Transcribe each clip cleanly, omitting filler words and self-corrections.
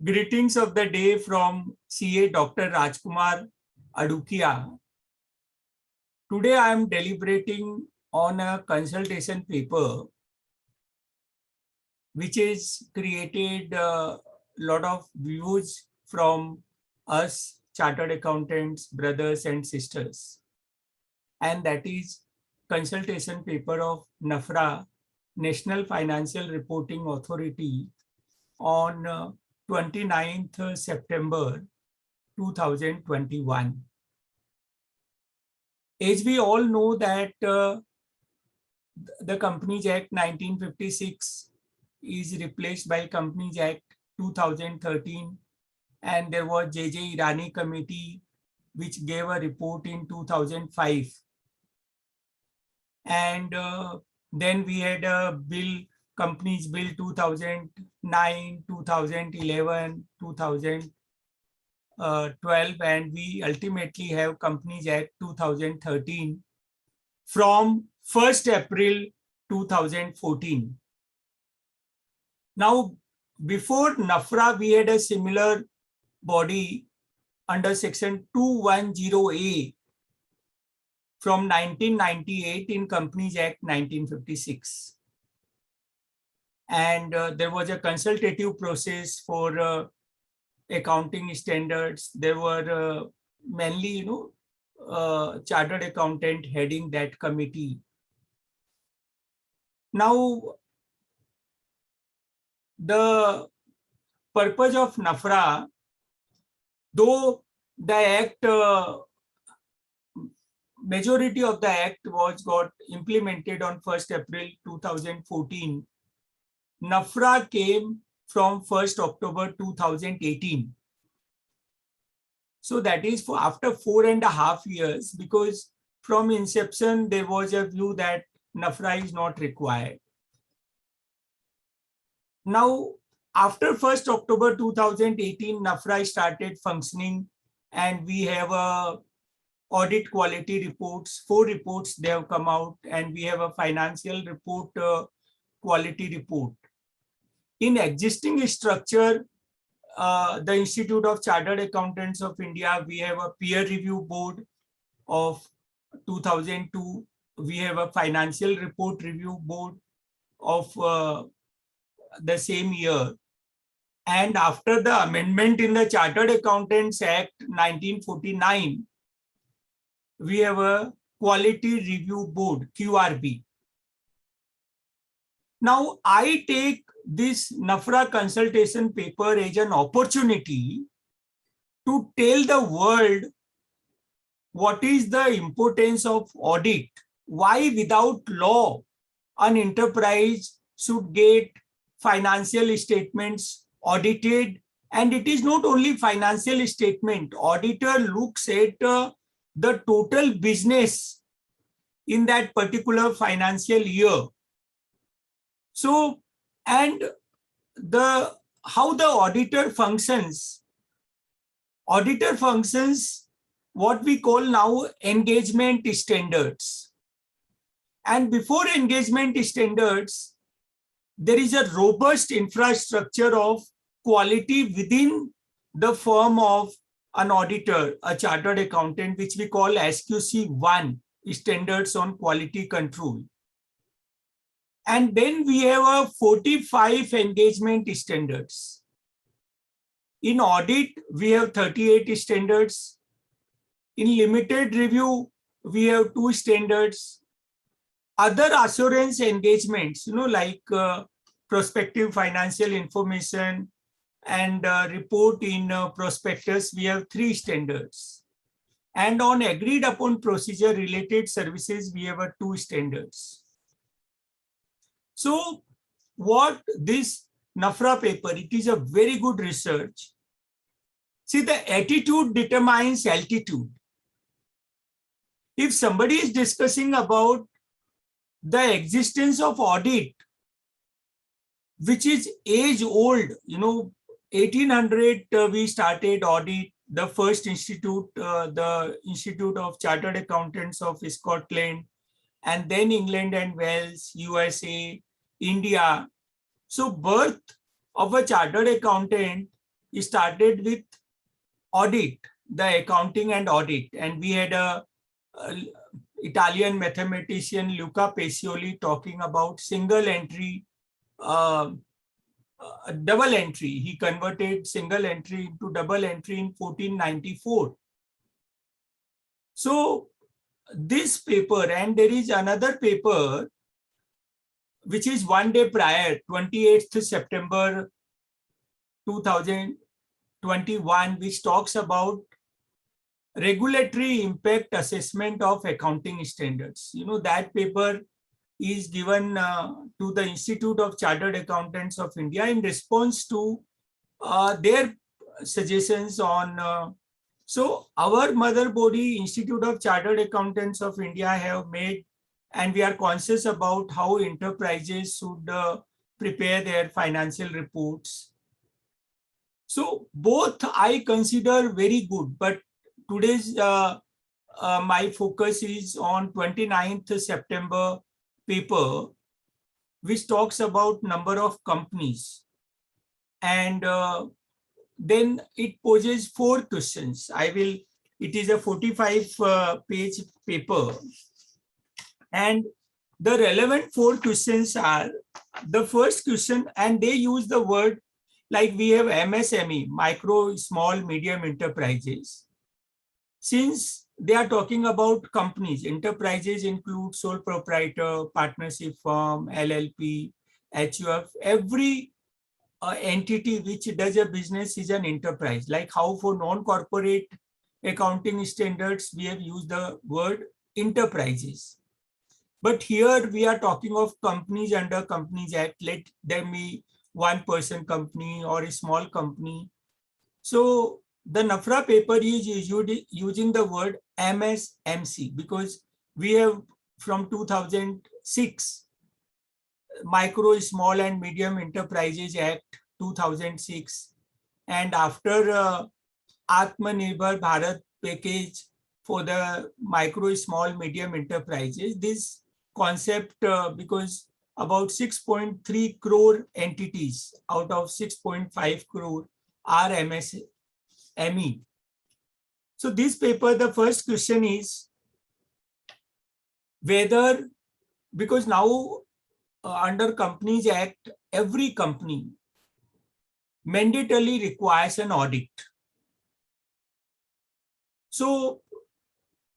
Greetings of the day from CA Dr. Rajkumar Adukia. Today I am deliberating on a consultation paper which is created a lot of views from us chartered accountants, brothers and sisters. And that is consultation paper of NAFRA, National Financial Reporting Authority, on 29th September 2021. As we all know that the Companies Act 1956 is replaced by Companies Act 2013, and there was J.J. Irani Committee which gave a report in 2005. And then we had a bill, Companies Bill 2009, 2011, 2012, and we ultimately have Companies Act 2013 from 1st April 2014. Now, before NAFRA, we had a similar body under section 210A from 1998 in Companies Act 1956. And there was a consultative process for accounting standards. There were mainly, chartered accountant heading that committee. Now, the purpose of NAFRA, though the act, majority of the act got implemented on 1st April 2014, NAFRA came from 1st October 2018. So that is for after 4.5 years, because from inception, there was a view that NAFRA is not required. Now, after 1st October 2018, NAFRA started functioning, and we have audit quality reports, 4 reports they have come out, and we have a financial report quality report. In existing structure, the Institute of Chartered Accountants of India, we have a peer review board of 2002. We have a financial report review board of the same year. And after the amendment in the Chartered Accountants Act 1949, we have a Quality Review Board, QRB. Now, I take this NAFRA consultation paper as an opportunity to tell the world what is the importance of audit, why without law an enterprise should get financial statements audited. And it is not only financial statement, auditor looks at the total business in that particular financial year. So, and how the auditor functions what we call now engagement standards. And before engagement standards, there is a robust infrastructure of quality within the firm of an auditor, a chartered accountant, which we call SQC1, Standards on Quality Control. And then we have a 45 engagement standards. In audit, we have 38 standards. In limited review, we have 2 standards. Other assurance engagements, like prospective financial information and report in prospectus, we have 3 standards. And on agreed upon procedure related services, we have 2 standards. So what this NAFRA paper, it is a very good research. See, the attitude determines altitude. If somebody is discussing about the existence of audit, which is age old, 1800 we started audit, the first institute, the Institute of Chartered Accountants of Scotland, and then England and Wales, USA, India. So birth of a chartered accountant he started with audit, the accounting and audit. And we had a Italian mathematician Luca Pacioli talking about single entry, double entry. He converted single entry into double entry in 1494. So this paper, and there is another paper which is one day prior, 28th September 2021, which talks about regulatory impact assessment of accounting standards. You know, that paper is given to the Institute of Chartered Accountants of India in response to their suggestions on. So our mother body, Institute of Chartered Accountants of India, have made, and we are conscious about how enterprises should prepare their financial reports. So both I consider very good, but today's my focus is on 29th September paper, which talks about number of companies. And then it poses 4 questions. It is a 45 page paper. And the relevant 4 questions are, the first question, and they use the word like we have MSME, micro, small, medium enterprises. Since they are talking about companies, enterprises include sole proprietor, partnership firm, LLP, HUF, every entity which does a business is an enterprise. Like how for non-corporate accounting standards, we have used the word enterprises. But here we are talking of companies under Companies Act. Let them be one person company or a small company. So the NAFRA paper is using the word MSMC because we have from 2006 Micro, Small and Medium Enterprises Act 2006, and after Atmanirbhar Bharat package for the micro, small, medium enterprises, this concept, because about 6.3 crore entities out of 6.5 crore are MSME. So this paper, the first question is whether, because now under Companies Act, every company mandatorily requires an audit. So,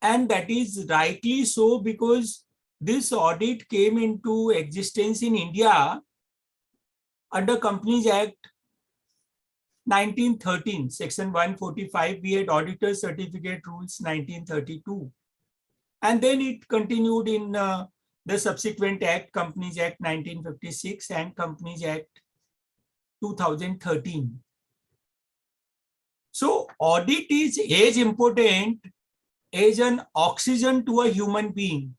and that is rightly so, because this audit came into existence in India under Companies Act 1913, section 145. We had auditor certificate rules 1932. And then it continued in the subsequent act, Companies Act 1956 and Companies Act 2013. So audit is as important as an oxygen to a human being.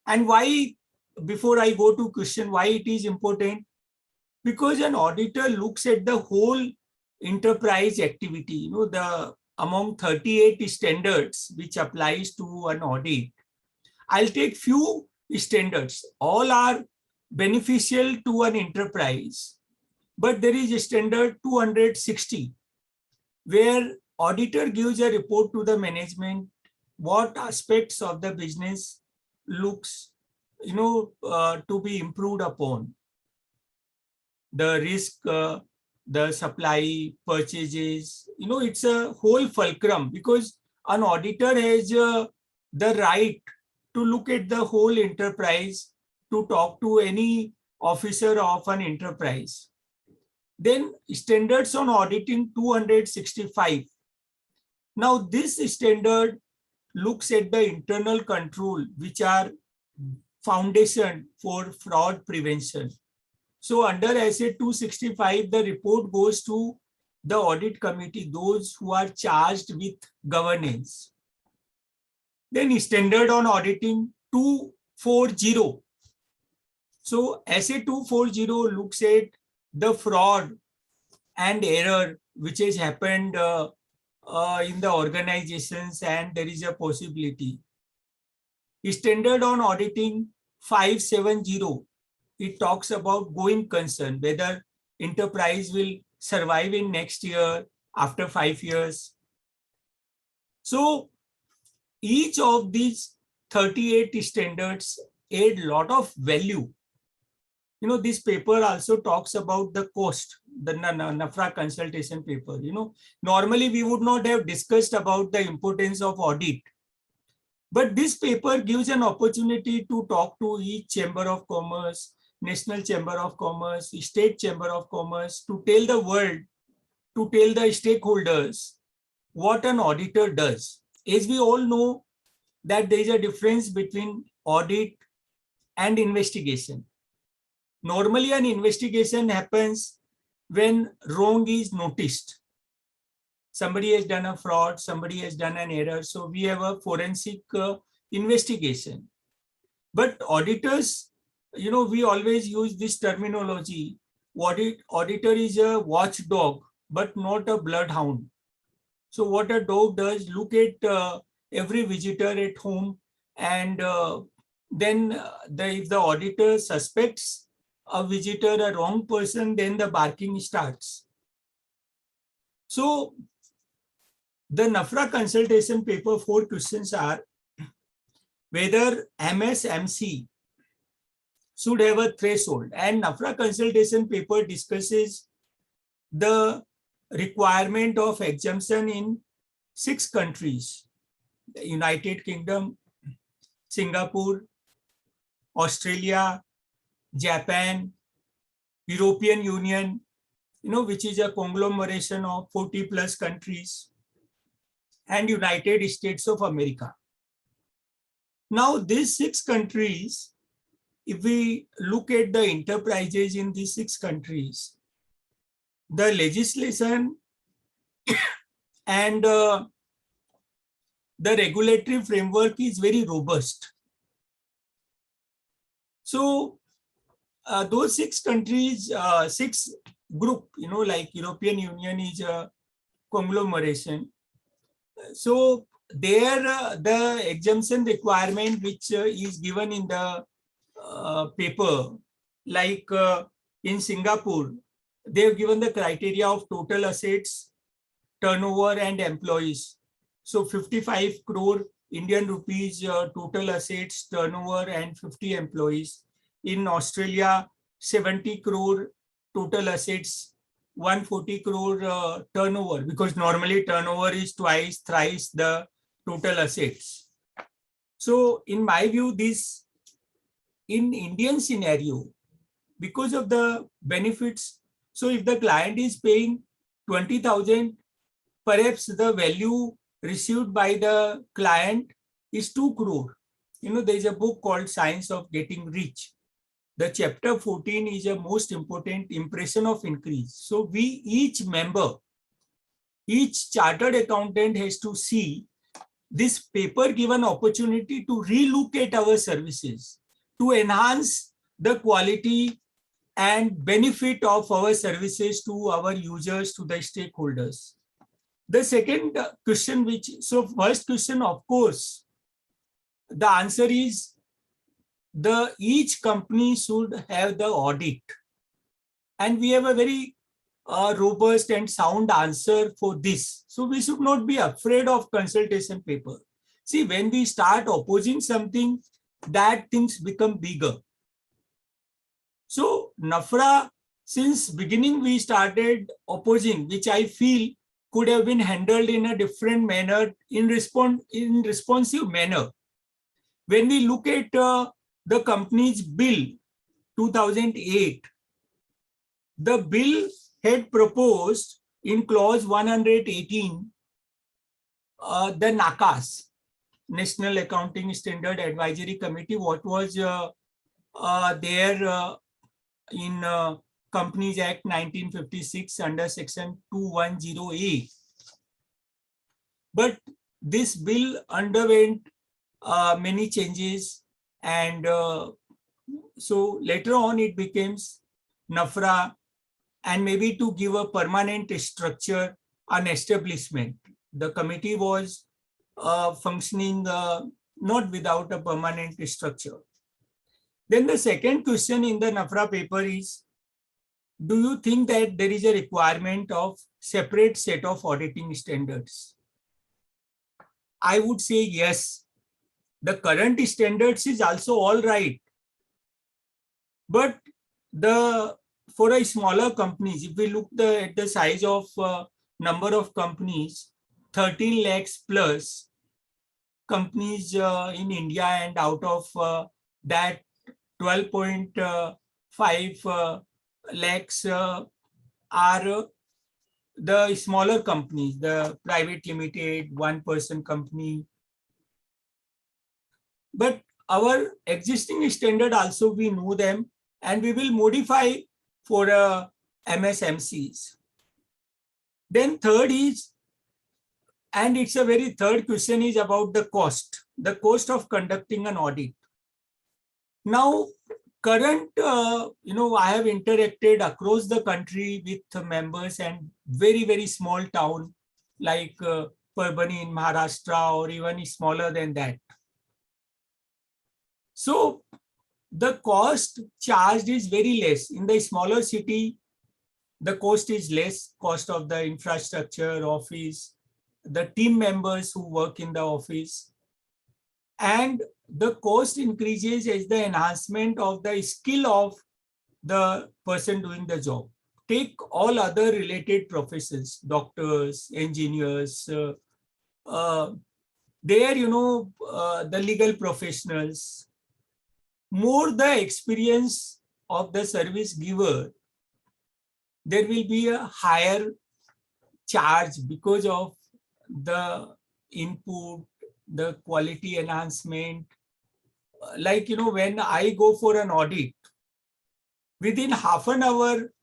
And why, before I go to question why it is important, because an auditor looks at the whole enterprise activity, you know, the among 38 standards which applies to an audit. I'll take few standards. All are beneficial to an enterprise, but there is a standard 260 where auditor gives a report to the management what aspects of the business looks, you know, to be improved upon. The risk, the supply, purchases, you know, it's a whole fulcrum, because an auditor has the right to look at the whole enterprise, to talk to any officer of an enterprise. Then standards on auditing 265. Now this standard looks at the internal control, which are foundation for fraud prevention. So under SA 265, the report goes to the audit committee, those who are charged with governance. Then standard on auditing 240. So SA 240 looks at the fraud and error which has happened in the organizations, and there is a possibility. Standard on auditing 570. It talks about going concern, whether enterprise will survive in next year, after 5 years. So each of these 38 standards add lot of value. You know, this paper also talks about the cost, the NAFRA consultation paper. You know, normally we would not have discussed about the importance of audit. But this paper gives an opportunity to talk to each Chamber of Commerce, National Chamber of Commerce, State Chamber of Commerce, to tell the world, to tell the stakeholders what an auditor does. As we all know that there is a difference between audit and investigation. Normally, an investigation happens when wrong is noticed. Somebody has done a fraud, somebody has done an error. So we have a forensic investigation. But auditors, you know, we always use this terminology. Auditor is a watchdog, but not a bloodhound. So what a dog does, look at every visitor at home, and then if the auditor suspects a visitor, a wrong person, then the barking starts. So the NAFRA consultation paper 4 questions are whether MSMC should have a threshold, and NAFRA consultation paper discusses the requirement of exemption in 6 countries: the United Kingdom, Singapore, Australia, Japan, European Union, you know, which is a conglomeration of 40 plus countries, and United States of America. Now, these 6 countries, if we look at the enterprises in these 6 countries, the legislation and the regulatory framework is very robust. So those 6 countries, 6 group, you know, like European Union is a conglomeration. So there, the exemption requirement which is given in the paper, like in Singapore, they have given the criteria of total assets, turnover, and employees. So 55 crore Indian rupees total assets, turnover, and 50 employees. In Australia, 70 crore total assets, 140 crore turnover, because normally turnover is twice, thrice the total assets. So in my view, this in Indian scenario, because of the benefits, so if the client is paying 20,000, perhaps the value received by the client is 2 crore. You know, there is a book called Science of Getting Rich. The chapter 14 is a most important impression of increase. So we, each member, each chartered accountant has to see this paper given opportunity to relook at our services, to enhance the quality and benefit of our services to our users, to the stakeholders. The second question, so first question, of course, the answer is each company should have the audit. And we have a very robust and sound answer for this. So we should not be afraid of consultation paper. See, when we start opposing something, that things become bigger. So NAFRA, since beginning we started opposing, which I feel could have been handled in a different manner, in responsive manner. When we look at the company's bill 2008, the bill had proposed in clause 118 the NACAS, National Accounting Standard Advisory Committee, what was there in Companies Act 1956 under section 210A. But this bill underwent many changes, and so later on it becomes NAFRA, and maybe to give a permanent structure, an establishment. The committee was functioning not without a permanent structure. Then the second question in the NAFRA paper is do you think that there is a requirement of separate set of auditing standards? I would say yes. The current standards is also all right. But for a smaller companies, if we look at the size of number of companies, 13 lakhs plus companies in India, and out of that 12.5 lakhs are the smaller companies, the private limited, one-person company. But our existing standard also, we know them, and we will modify for MSMCs. Then third is, and it's a very third question, is about the cost of conducting an audit. Now, current, I have interacted across the country with members, and very, very small town like Parbhani in Maharashtra, or even smaller than that. So the cost charged is very less. In the smaller city, the cost is less, cost of the infrastructure, office, the team members who work in the office. And the cost increases as the enhancement of the skill of the person doing the job. Take all other related professions, doctors, engineers, the legal professionals. More the experience of the service giver, there will be a higher charge because of the input, the quality enhancement. Like, when I go for an audit, within half an hour,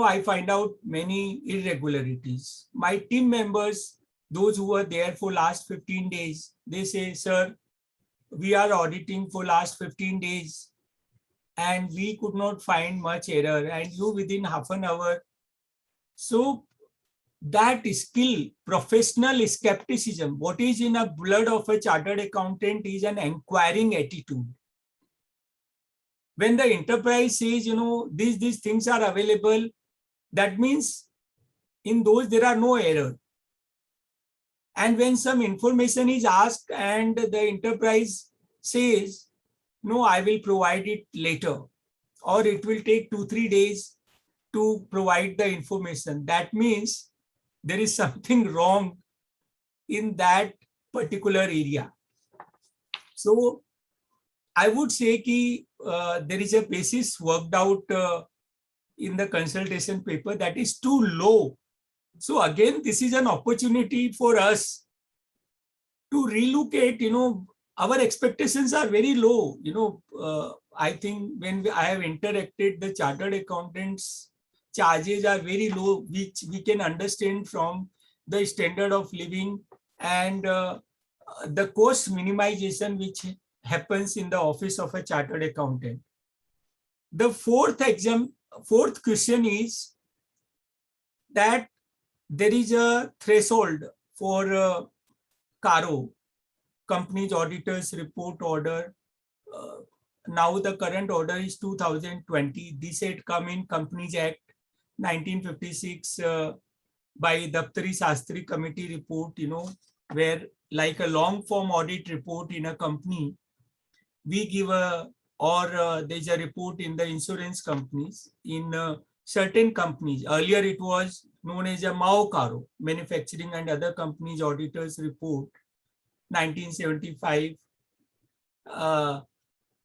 I find out many irregularities. My team members, those who were there for last 15 days, they say, sir, we are auditing for last 15 days and we could not find much error, and you within half an hour. So that skill, professional skepticism, what is in a blood of a chartered accountant is an inquiring attitude. When the enterprise says, these things are available, that means in those there are no error. And when some information is asked and the enterprise says, no, I will provide it later, or it will take 2-3 days to provide the information, that means there is something wrong in that particular area. So I would say that there is a basis worked out in the consultation paper that is too low. So again, this is an opportunity for us to relocate. Our expectations are very low. I think when I have interacted, the chartered accountants charges are very low, which we can understand from the standard of living and the cost minimization which happens in the office of a chartered accountant. The fourth question is that there is a threshold for CARO, Companies Auditors Report Order. Now the current order is 2020. This had come in Companies Act 1956 by Daftari Shastri Committee report, where like a long form audit report in a company, we give there's a report in the insurance companies. In certain companies, earlier it was known as a MAO-CARO, Manufacturing and Other Companies Auditors Report, 1975.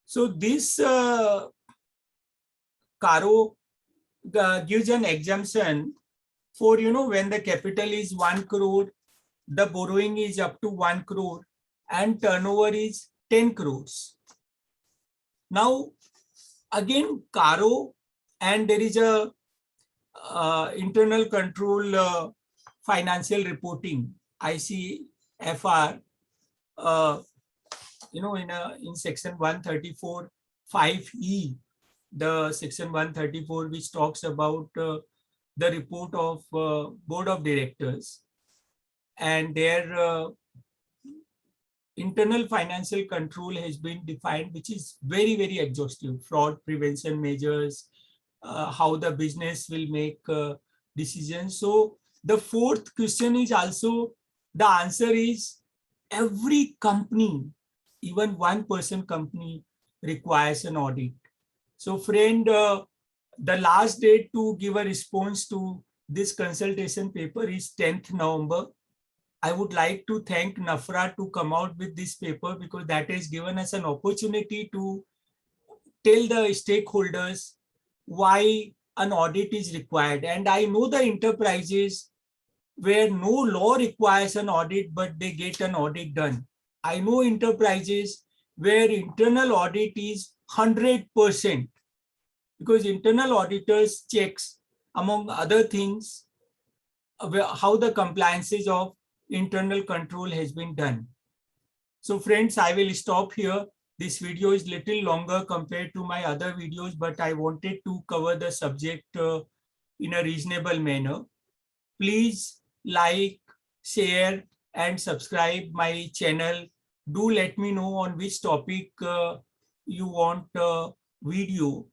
So this CARO gives an exemption for, when the capital is 1 crore, the borrowing is up to 1 crore, and turnover is 10 crores. Now, again, CARO, and there is a internal control financial reporting, ICFR, in section 134 5E, the section 134 which talks about the report of board of directors, and their internal financial control has been defined, which is very, very exhaustive. Fraud prevention measures, how the business will make decisions. So the fourth question is also, the answer is every company, even one-person company, requires an audit. So friend, the last date to give a response to this consultation paper is 10th November. I would like to thank NAFRA to come out with this paper, because that has given us an opportunity to tell the stakeholders why an audit is required. And I know the enterprises where no law requires an audit, but they get an audit done. I know enterprises where internal audit is 100%, because internal auditors checks, among other things, how the compliances of internal control has been done. So friends, I will stop here. This video is little longer compared to my other videos, but I wanted to cover the subject in a reasonable manner. Please like, share, and subscribe my channel. Do let me know on which topic you want a video.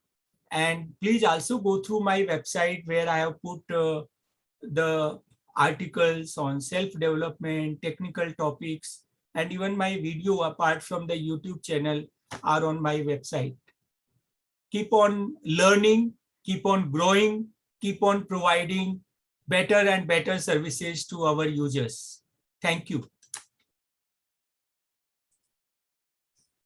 And please also go through my website, where I have put the articles on self-development, technical topics, and even my video apart from the YouTube channel are on my website. Keep on learning, keep on growing, keep on providing better and better services to our users. Thank you.